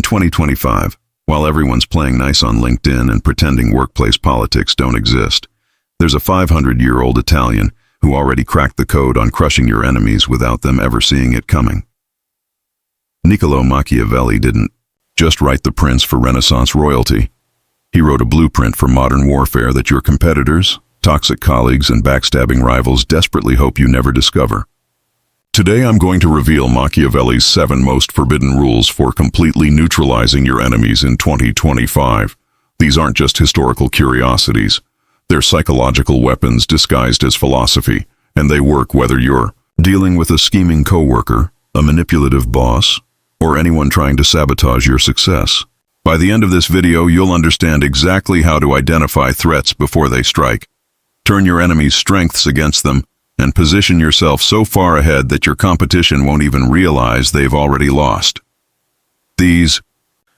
2025, while everyone's playing nice on LinkedIn and pretending workplace politics don't exist, there's a 500-year-old Italian who already cracked the code on crushing your enemies without them ever seeing it coming. Niccolo Machiavelli didn't just write the prince for Renaissance royalty. He wrote a blueprint for modern warfare that your competitors, toxic colleagues, and backstabbing rivals desperately hope you never discover. Today I'm going to reveal Machiavelli's 7 most forbidden rules for completely neutralizing your enemies in 2025. These aren't just historical curiosities. They're psychological weapons disguised as philosophy, and they work whether you're dealing with a scheming coworker, a manipulative boss, or anyone trying to sabotage your success. By the end of this video, you'll understand exactly how to identify threats before they strike, turn your enemy's strengths against them, and position yourself so far ahead that your competition won't even realize they've already lost. These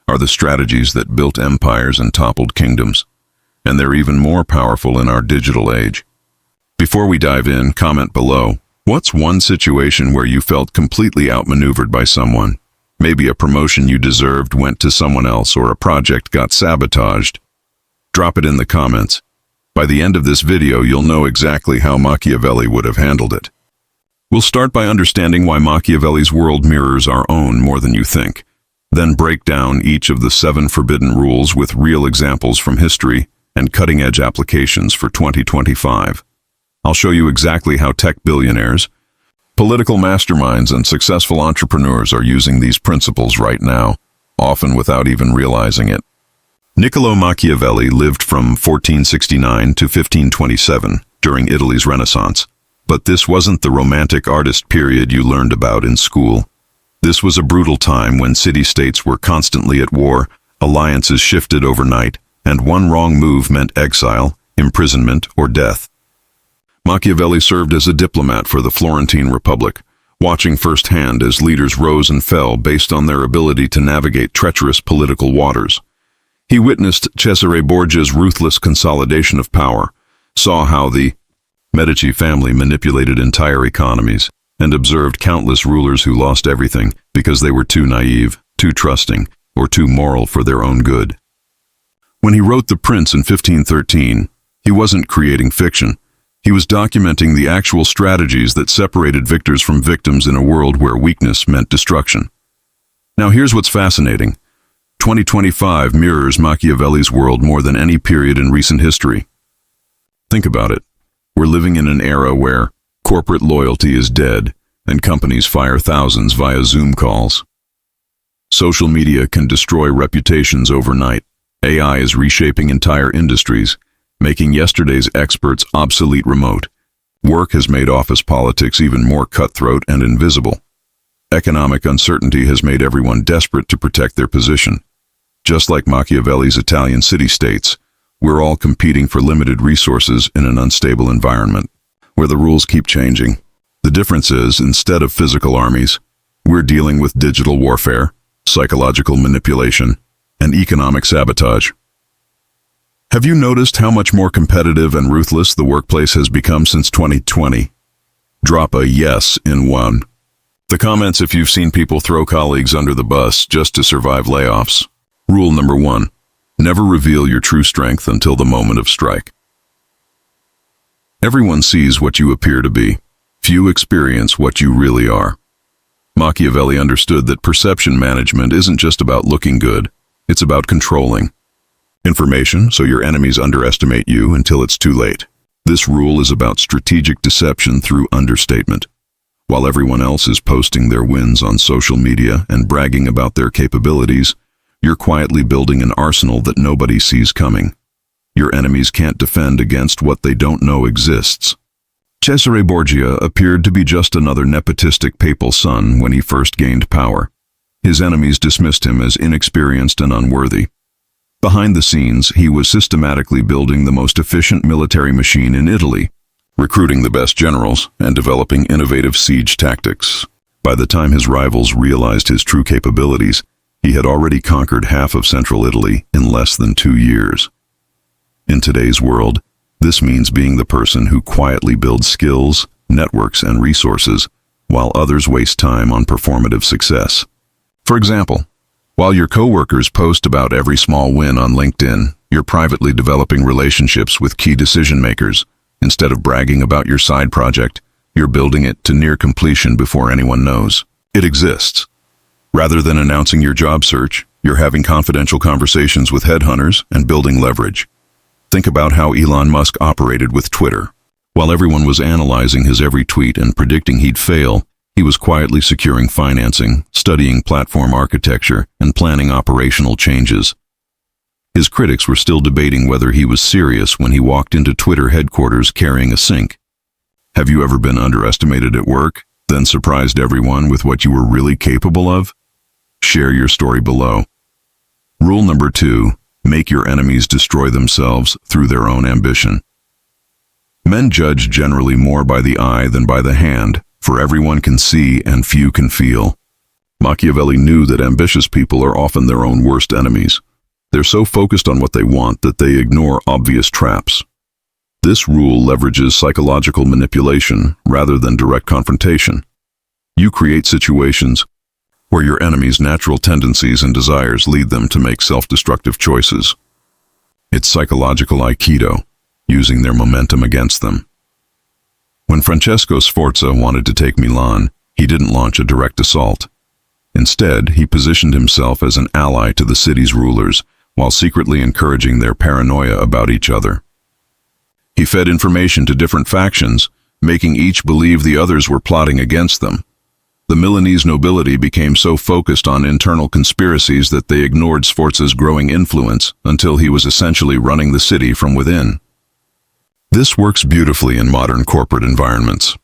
are the strategies that built empires and toppled kingdoms, and they're even more powerful in our digital age. Before we dive in, comment below, what's one situation where you felt completely outmaneuvered by someone? Maybe a promotion you deserved went to someone else, or a project got sabotaged. Drop it in the comments. By the end of this video, you'll know exactly how Machiavelli would have handled it. We'll start by understanding why Machiavelli's world mirrors our own more than you think, then break down each of the 7 forbidden rules with real examples from history and cutting-edge applications for 2025. I'll show you exactly how tech billionaires, political masterminds, and successful entrepreneurs are using these principles right now, often without even realizing it. Niccolo Machiavelli lived from 1469 to 1527 during Italy's Renaissance, but this wasn't the romantic artist period you learned about in school. This was a brutal time when city-states were constantly at war, alliances shifted overnight, and one wrong move meant exile, imprisonment, or death. Machiavelli served as a diplomat for the Florentine Republic, watching firsthand as leaders rose and fell based on their ability to navigate treacherous political waters. He witnessed Cesare Borgia's ruthless consolidation of power, saw how the Medici family manipulated entire economies, and observed countless rulers who lost everything because they were too naive, too trusting, or too moral for their own good. When he wrote The Prince in 1513, he wasn't creating fiction. He was documenting the actual strategies that separated victors from victims in a world where weakness meant destruction. Now here's what's fascinating. 2025 mirrors Machiavelli's world more than any period in recent history. Think about it. We're living in an era where corporate loyalty is dead and companies fire thousands via Zoom calls. Social media can destroy reputations overnight. AI is reshaping entire industries, making yesterday's experts obsolete remote. Work has made office politics even more cutthroat and invisible. Economic uncertainty has made everyone desperate to protect their position. Just like Machiavelli's Italian city-states, we're all competing for limited resources in an unstable environment, where the rules keep changing. The difference is, instead of physical armies, we're dealing with digital warfare, psychological manipulation, and economic sabotage. Have you noticed how much more competitive and ruthless the workplace has become since 2020? Drop a yes in the comments if you've seen people throw colleagues under the bus just to survive layoffs. Rule number 1. Never reveal your true strength until the moment of strike. Everyone sees what you appear to be. Few experience what you really are. Machiavelli understood that perception management isn't just about looking good, it's about controlling information so your enemies underestimate you until it's too late. This rule is about strategic deception through understatement. While everyone else is posting their wins on social media and bragging about their capabilities, you're quietly building an arsenal that nobody sees coming. Your enemies can't defend against what they don't know exists. Cesare Borgia appeared to be just another nepotistic papal son when he first gained power. His enemies dismissed him as inexperienced and unworthy. Behind the scenes, he was systematically building the most efficient military machine in Italy, recruiting the best generals, and developing innovative siege tactics. By the time his rivals realized his true capabilities, he had already conquered half of central Italy in less than 2 years. In today's world, this means being the person who quietly builds skills, networks, and resources, while others waste time on performative success. For example, While your coworkers post about every small win on LinkedIn, you're privately developing relationships with key decision makers. Instead of bragging about your side project, you're building it to near completion before anyone knows it exists. Rather than announcing your job search, you're having confidential conversations with headhunters and building leverage. Think about how Elon Musk operated with Twitter. While everyone was analyzing his every tweet and predicting he'd fail, he was quietly securing financing, studying platform architecture, and planning operational changes. His critics were still debating whether he was serious when he walked into Twitter headquarters carrying a sink. Have you ever been underestimated at work, then surprised everyone with what you were really capable of? Share your story below. Rule number 2, make your enemies destroy themselves through their own ambition. Men judge generally more by the eye than by the hand, for everyone can see and few can feel. Machiavelli knew that ambitious people are often their own worst enemies. They're so focused on what they want that they ignore obvious traps. This rule leverages psychological manipulation rather than direct confrontation. You create situations where your enemy's natural tendencies and desires lead them to make self-destructive choices. It's psychological aikido, using their momentum against them. When Francesco Sforza wanted to take Milan, he didn't launch a direct assault. Instead, he positioned himself as an ally to the city's rulers, while secretly encouraging their paranoia about each other. He fed information to different factions, making each believe the others were plotting against them. The Milanese nobility became so focused on internal conspiracies that they ignored Sforza's growing influence until he was essentially running the city from within. This works beautifully in modern corporate environments.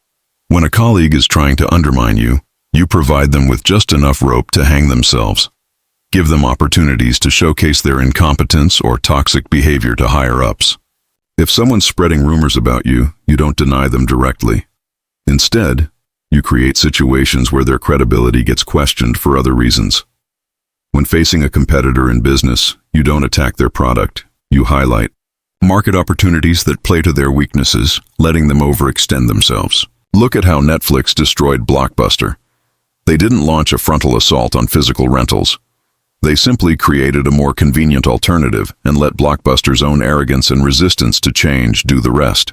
When a colleague is trying to undermine you, you provide them with just enough rope to hang themselves. Give them opportunities to showcase their incompetence or toxic behavior to higher-ups. If someone's spreading rumors about you, you don't deny them directly. Instead, you create situations where their credibility gets questioned for other reasons. When facing a competitor in business, you don't attack their product, you highlight market opportunities that play to their weaknesses, letting them overextend themselves. Look at how Netflix destroyed Blockbuster. They didn't launch a frontal assault on physical rentals. They simply created a more convenient alternative and let Blockbuster's own arrogance and resistance to change do the rest.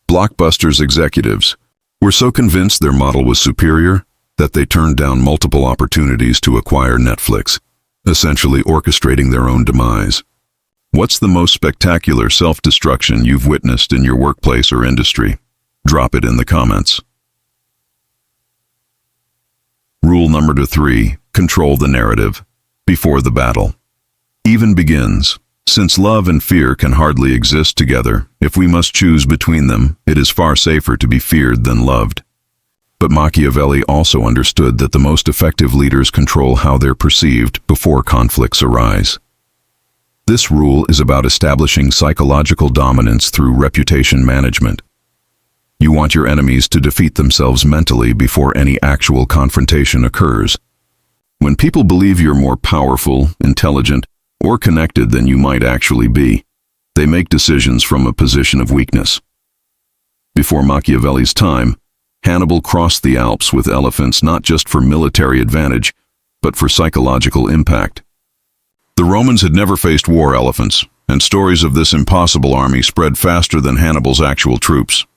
Blockbuster's executives were so convinced their model was superior that they turned down multiple opportunities to acquire Netflix, essentially orchestrating their own demise. What's the most spectacular self-destruction you've witnessed in your workplace or industry? Drop it in the comments. Rule number 3, control the narrative before the battle even begins. Since love and fear can hardly exist together, if we must choose between them, it is far safer to be feared than loved. But Machiavelli also understood that the most effective leaders control how they're perceived before conflicts arise. This rule is about establishing psychological dominance through reputation management. You want your enemies to defeat themselves mentally before any actual confrontation occurs. When people believe you're more powerful, intelligent, or connected than you might actually be, they make decisions from a position of weakness. Before Machiavelli's time, Hannibal crossed the Alps with elephants not just for military advantage, but for psychological impact. The Romans had never faced war elephants, and stories of this impossible army spread faster than Hannibal's actual troops.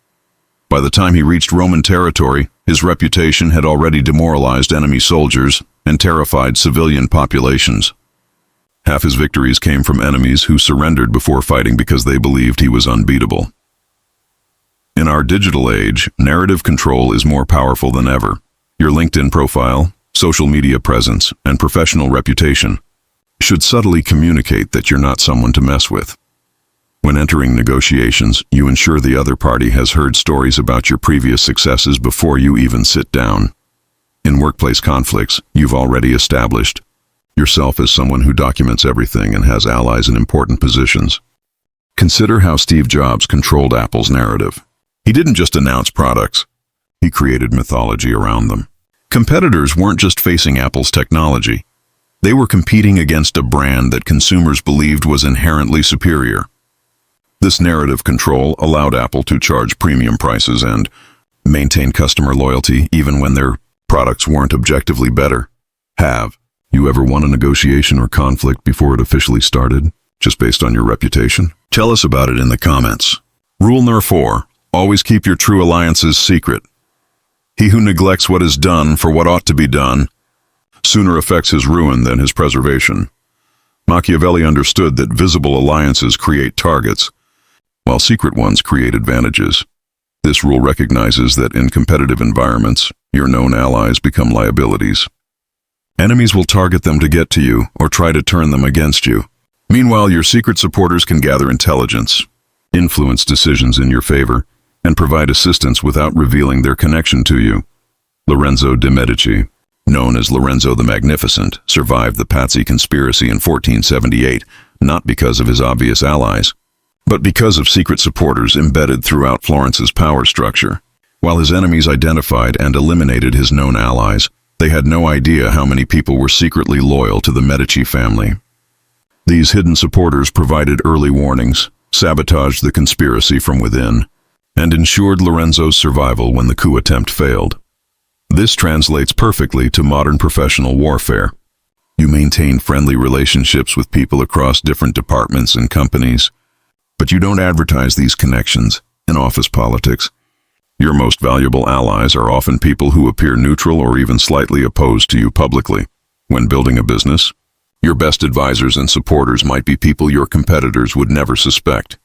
By the time he reached Roman territory, his reputation had already demoralized enemy soldiers and terrified civilian populations. Half his victories came from enemies who surrendered before fighting because they believed he was unbeatable. In our digital age, narrative control is more powerful than ever. Your LinkedIn profile, social media presence, and professional reputation should subtly communicate that you're not someone to mess with. When entering negotiations, you ensure the other party has heard stories about your previous successes before you even sit down. In workplace conflicts, you've already established yourself as someone who documents everything and has allies in important positions. Consider how Steve Jobs controlled Apple's narrative. He didn't just announce products, he created mythology around them. Competitors weren't just facing Apple's technology. They were competing against a brand that consumers believed was inherently superior. This narrative control allowed Apple to charge premium prices and maintain customer loyalty even when their products weren't objectively better. You ever won a negotiation or conflict before it officially started, just based on your reputation? Tell us about it in the comments. Rule number 4. Always keep your true alliances secret. He who neglects what is done for what ought to be done sooner affects his ruin than his preservation. Machiavelli understood that visible alliances create targets, while secret ones create advantages. This rule recognizes that in competitive environments, your known allies become liabilities. Enemies will target them to get to you or try to turn them against you. Meanwhile, your secret supporters can gather intelligence, influence decisions in your favor, and provide assistance without revealing their connection to you. Lorenzo de' Medici, known as Lorenzo the Magnificent, survived the Pazzi conspiracy in 1478, not because of his obvious allies, but because of secret supporters embedded throughout Florence's power structure. While his enemies identified and eliminated his known allies, they had no idea how many people were secretly loyal to the Medici family. These hidden supporters provided early warnings, sabotaged the conspiracy from within, and ensured Lorenzo's survival when the coup attempt failed. This translates perfectly to modern professional warfare. You maintain friendly relationships with people across different departments and companies, but you don't advertise these connections in office politics. Your most valuable allies are often people who appear neutral or even slightly opposed to you publicly. When building a business, your best advisors and supporters might be people your competitors would never suspect.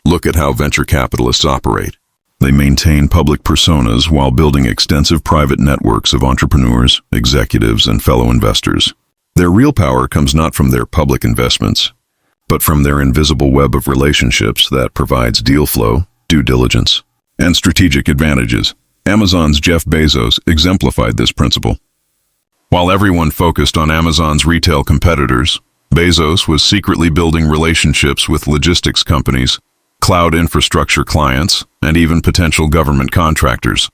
Look at how venture capitalists operate. They maintain public personas while building extensive private networks of entrepreneurs, executives, and fellow investors. Their real power comes not from their public investments, but from their invisible web of relationships that provides deal flow, due diligence, and strategic advantages. Amazon's Jeff Bezos exemplified this principle. While everyone focused on Amazon's retail competitors, Bezos was secretly building relationships with logistics companies, cloud infrastructure clients, and even potential government contractors.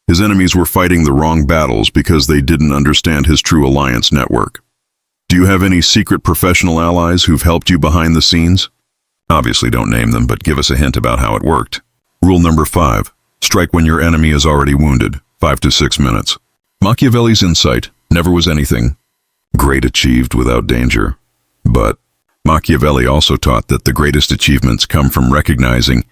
His enemies were fighting the wrong battles because they didn't understand his true alliance network. Do you have any secret professional allies who've helped you behind the scenes? Obviously don't name them, but give us a hint about how it worked. Rule number 5. Strike when your enemy is already wounded, 5 to 6 minutes. Machiavelli's insight never was anything great achieved without danger. But Machiavelli also taught that the greatest achievements come from recognizing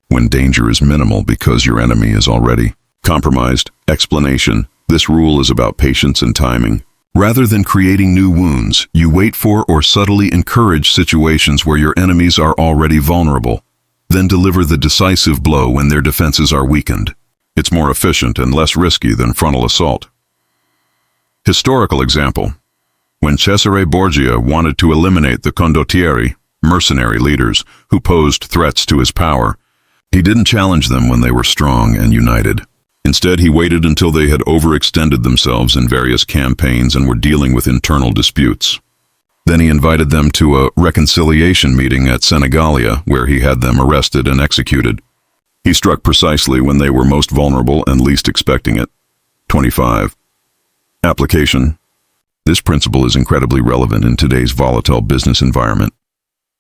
when danger is minimal because your enemy is already compromised. Explanation: this rule is about patience and timing. Rather than creating new wounds, you wait for or subtly encourage situations where your enemies are already vulnerable, then deliver the decisive blow when their defenses are weakened. It's more efficient and less risky than frontal assault. Historical example: when Cesare Borgia wanted to eliminate the condottieri, mercenary leaders who posed threats to his power, he didn't challenge them when they were strong and united. Instead, he waited until they had overextended themselves in various campaigns and were dealing with internal disputes. Then he invited them to a reconciliation meeting at Senigallia, where he had them arrested and executed. He struck precisely when they were most vulnerable and least expecting it. 25. Application: this principle is incredibly relevant in today's volatile business environment.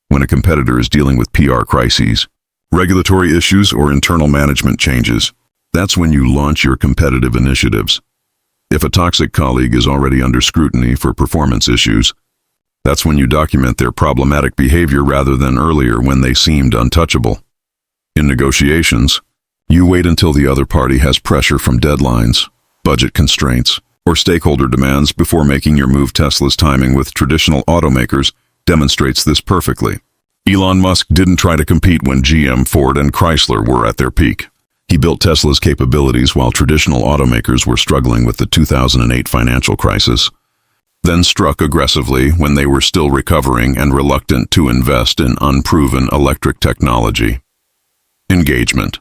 When a competitor is dealing with PR crises, regulatory issues, or internal management changes, that's when you launch your competitive initiatives. If a toxic colleague is already under scrutiny for performance issues, that's when you document their problematic behavior rather than earlier when they seemed untouchable. In negotiations, you wait until the other party has pressure from deadlines, budget constraints, or stakeholder demands before making your move. Tesla's timing with traditional automakers demonstrates this perfectly. Elon Musk didn't try to compete when GM, Ford, and Chrysler were at their peak. He built Tesla's capabilities while traditional automakers were struggling with the 2008 financial crisis, then struck aggressively when they were still recovering and reluctant to invest in unproven electric technology. Engagement: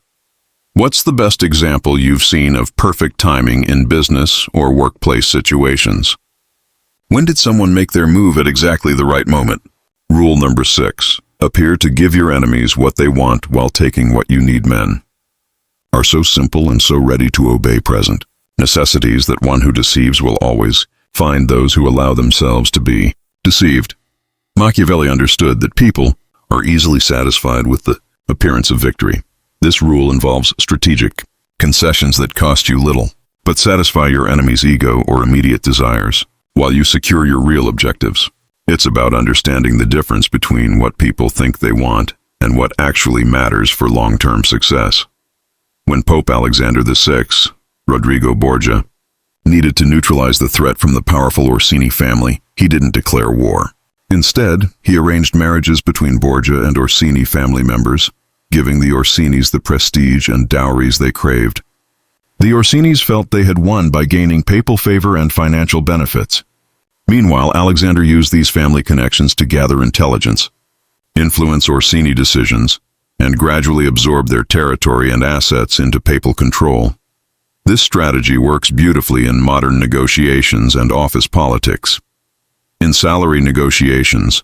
what's the best example you've seen of perfect timing in business or workplace situations? When did someone make their move at exactly the right moment? Rule number 6. Appear to give your enemies what they want while taking what you need. Men are so simple and so ready to obey present necessities that one who deceives will always find those who allow themselves to be deceived. Machiavelli understood that people are easily satisfied with the appearance of victory. This rule involves strategic concessions that cost you little, but satisfy your enemy's ego or immediate desires. while you secure your real objectives. It's about understanding the difference between what people think they want and what actually matters for long-term success. When Pope Alexander VI, Rodrigo Borgia, needed to neutralize the threat from the powerful Orsini family, he didn't declare war. Instead, he arranged marriages between Borgia and Orsini family members, giving the Orsinis the prestige and dowries they craved. The Orsinis felt they had won by gaining papal favor and financial benefits. Meanwhile, Alexander used these family connections to gather intelligence, influence Orsini decisions, and gradually absorb their territory and assets into papal control. This strategy works beautifully in modern negotiations and office politics. In salary negotiations,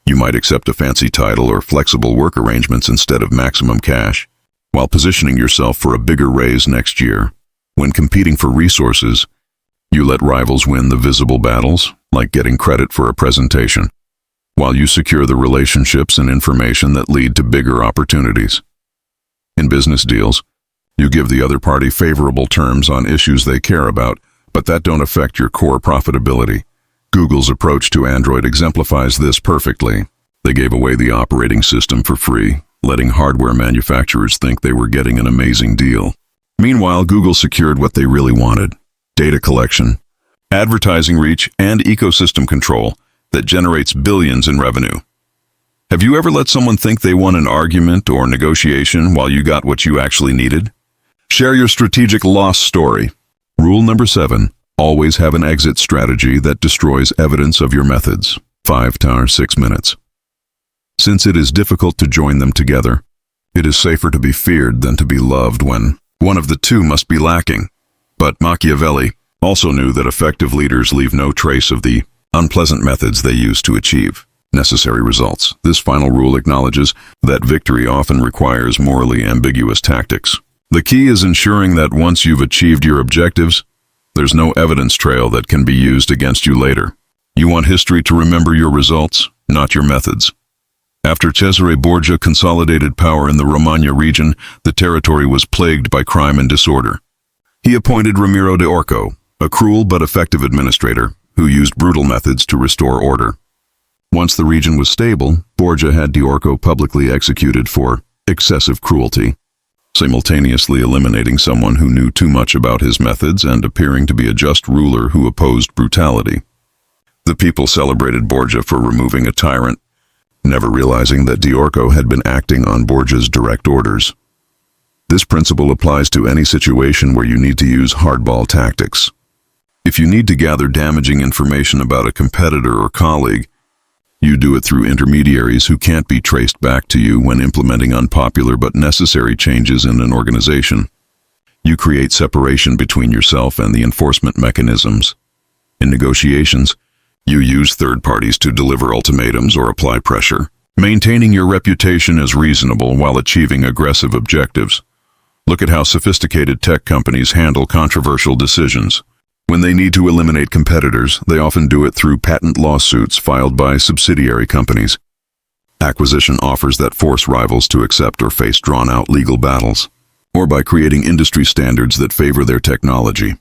you might accept a fancy title or flexible work arrangements instead of maximum cash, while positioning yourself for a bigger raise next year. When competing for resources, you let rivals win the visible battles, like getting credit for a presentation, while you secure the relationships and information that lead to bigger opportunities. In business deals, you give the other party favorable terms on issues they care about, but that don't affect your core profitability. Google's approach to Android exemplifies this perfectly. They gave away the operating system for free, letting hardware manufacturers think they were getting an amazing deal. Meanwhile, Google secured what they really wanted: data collection, advertising reach, and ecosystem control that generates billions in revenue. Have you ever let someone think they won an argument or negotiation while you got what you actually needed? Share your strategic loss story. Rule number 7. Always have an exit strategy that destroys evidence of your methods. 5 to 6 minutes. Since it is difficult to join them together, it is safer to be feared than to be loved when one of the two must be lacking. But Machiavelli also knew that effective leaders leave no trace of the unpleasant methods they use to achieve necessary results. This final rule acknowledges that victory often requires morally ambiguous tactics. The key is ensuring that once you've achieved your objectives, there's no evidence trail that can be used against you later. You want history to remember your results, not your methods. After Cesare Borgia consolidated power in the Romagna region, the territory was plagued by crime and disorder. He appointed Ramiro de Orco, a cruel but effective administrator, who used brutal methods to restore order. Once the region was stable, Borgia had de Orco publicly executed for excessive cruelty, simultaneously eliminating someone who knew too much about his methods and appearing to be a just ruler who opposed brutality. The people celebrated Borgia for removing a tyrant, never realizing that de Orco had been acting on Borgia's direct orders. This principle applies to any situation where you need to use hardball tactics. If you need to gather damaging information about a competitor or colleague, you do it through intermediaries who can't be traced back to you when implementing unpopular but necessary changes in an organization. You create separation between yourself and the enforcement mechanisms. In negotiations, you use third parties to deliver ultimatums or apply pressure, maintaining your reputation as reasonable while achieving aggressive objectives. Look at how sophisticated tech companies handle controversial decisions. When they need to eliminate competitors, they often do it through patent lawsuits filed by subsidiary companies, acquisition offers that force rivals to accept or face drawn-out legal battles, or by creating industry standards that favor their technology.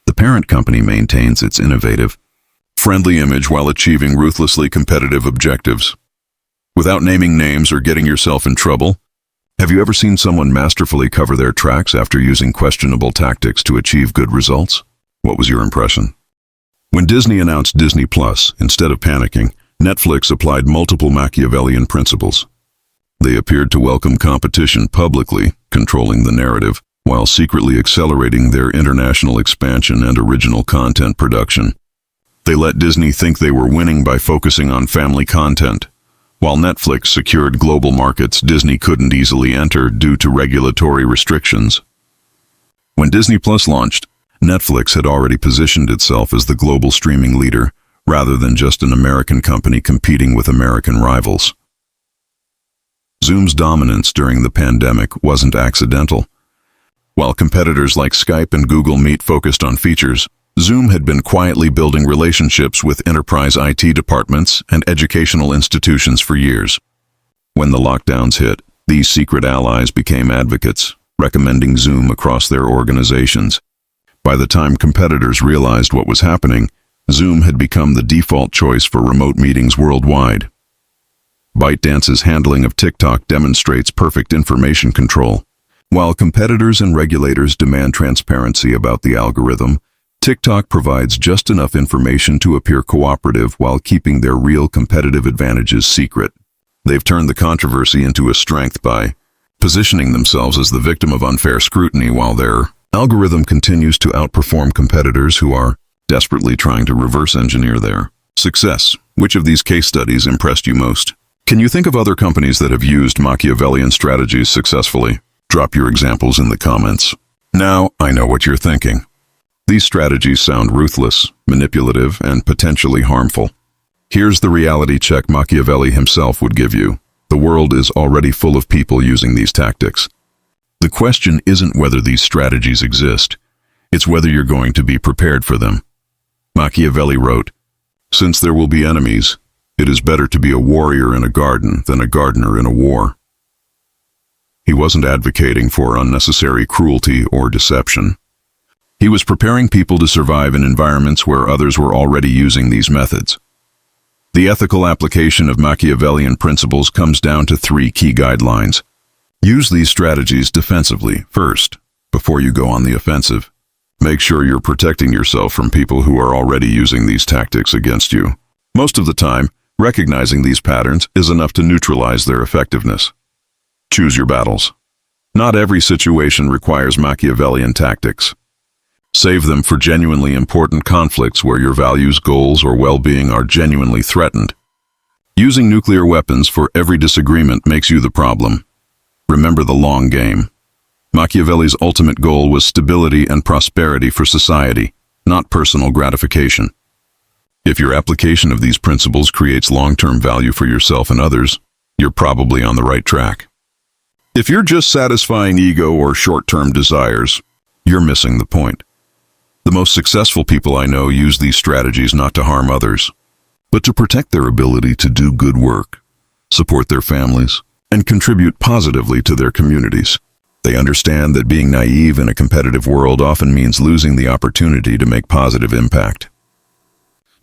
The parent company maintains its innovative, friendly image while achieving ruthlessly competitive objectives. Without naming names or getting yourself in trouble, have you ever seen someone masterfully cover their tracks after using questionable tactics to achieve good results? What was your impression? When Disney announced Disney Plus, instead of panicking, Netflix applied multiple Machiavellian principles. They appeared to welcome competition publicly, controlling the narrative, while secretly accelerating their international expansion and original content production. They let Disney think they were winning by focusing on family content. While Netflix secured global markets Disney couldn't easily enter due to regulatory restrictions. When Disney Plus launched, Netflix had already positioned itself as the global streaming leader, rather than just an American company competing with American rivals. Zoom's dominance during the pandemic wasn't accidental. While competitors like Skype and Google Meet focused on features, Zoom had been quietly building relationships with enterprise IT departments and educational institutions for years. When the lockdowns hit, these secret allies became advocates, recommending Zoom across their organizations. By the time competitors realized what was happening, Zoom had become the default choice for remote meetings worldwide. ByteDance's handling of TikTok demonstrates perfect information control. While competitors and regulators demand transparency about the algorithm, TikTok provides just enough information to appear cooperative while keeping their real competitive advantages secret. They've turned the controversy into a strength by positioning themselves as the victim of unfair scrutiny while their algorithm continues to outperform competitors who are desperately trying to reverse engineer their success. Which of these case studies impressed you most? Can you think of other companies that have used Machiavellian strategies successfully? Drop your examples in the comments. Now, I know what you're thinking. These strategies sound ruthless, manipulative, and potentially harmful. Here's the reality check Machiavelli himself would give you. The world is already full of people using these tactics. The question isn't whether these strategies exist, it's whether you're going to be prepared for them. Machiavelli wrote, "Since there will be enemies, it is better to be a warrior in a garden than a gardener in a war." He wasn't advocating for unnecessary cruelty or deception. He was preparing people to survive in environments where others were already using these methods. The ethical application of Machiavellian principles comes down to 3 key guidelines. Use these strategies defensively first, before you go on the offensive. Make sure you're protecting yourself from people who are already using these tactics against you. Most of the time, recognizing these patterns is enough to neutralize their effectiveness. Choose your battles. Not every situation requires Machiavellian tactics. Save them for genuinely important conflicts where your values, goals, or well-being are genuinely threatened. Using nuclear weapons for every disagreement makes you the problem. Remember the long game. Machiavelli's ultimate goal was stability and prosperity for society, not personal gratification. If your application of these principles creates long-term value for yourself and others, you're probably on the right track. If you're just satisfying ego or short-term desires, you're missing the point. The most successful people I know use these strategies not to harm others, but to protect their ability to do good work, support their families, and contribute positively to their communities. They understand that being naive in a competitive world often means losing the opportunity to make positive impact.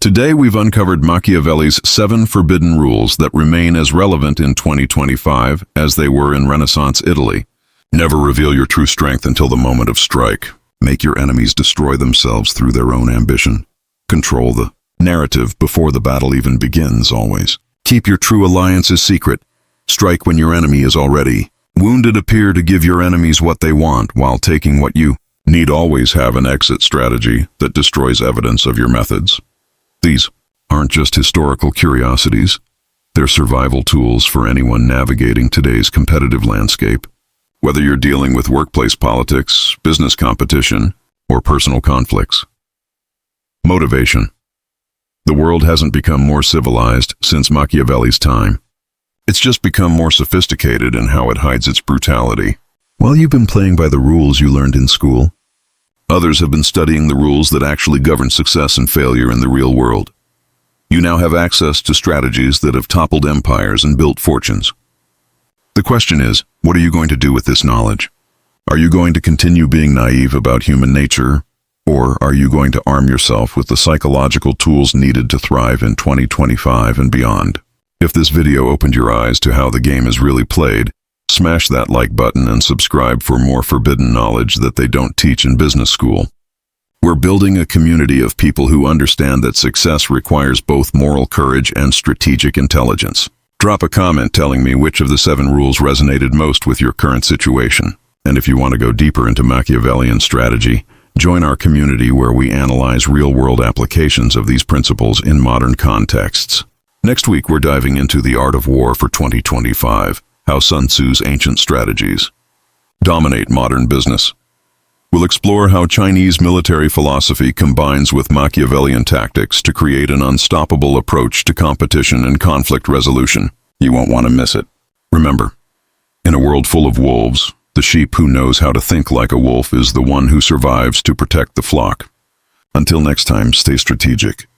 Today we've uncovered Machiavelli's 7 forbidden rules that remain as relevant in 2025 as they were in Renaissance Italy. Never reveal your true strength until the moment of strike. Make your enemies destroy themselves through their own ambition. Control the narrative before the battle even begins, always. Keep your true alliances secret. Strike when your enemy is already wounded. Appear to give your enemies what they want while taking what you need. Always have an exit strategy that destroys evidence of your methods. These aren't just historical curiosities. They're survival tools for anyone navigating today's competitive landscape. Whether you're dealing with workplace politics, business competition, or personal conflicts. Motivation. The world hasn't become more civilized since Machiavelli's time. It's just become more sophisticated in how it hides its brutality. While you've been playing by the rules you learned in school, others have been studying the rules that actually govern success and failure in the real world. You now have access to strategies that have toppled empires and built fortunes. The question is, what are you going to do with this knowledge? Are you going to continue being naive about human nature, or are you going to arm yourself with the psychological tools needed to thrive in 2025 and beyond? If this video opened your eyes to how the game is really played, smash that like button and subscribe for more forbidden knowledge that they don't teach in business school. We're building a community of people who understand that success requires both moral courage and strategic intelligence. Drop a comment telling me which of the 7 rules resonated most with your current situation. And if you want to go deeper into Machiavellian strategy, join our community where we analyze real-world applications of these principles in modern contexts. Next week, we're diving into the art of war for 2025, how Sun Tzu's ancient strategies dominate modern business. We'll explore how Chinese military philosophy combines with Machiavellian tactics to create an unstoppable approach to competition and conflict resolution. You won't want to miss it. Remember, in a world full of wolves, the sheep who knows how to think like a wolf is the one who survives to protect the flock. Until next time, stay strategic.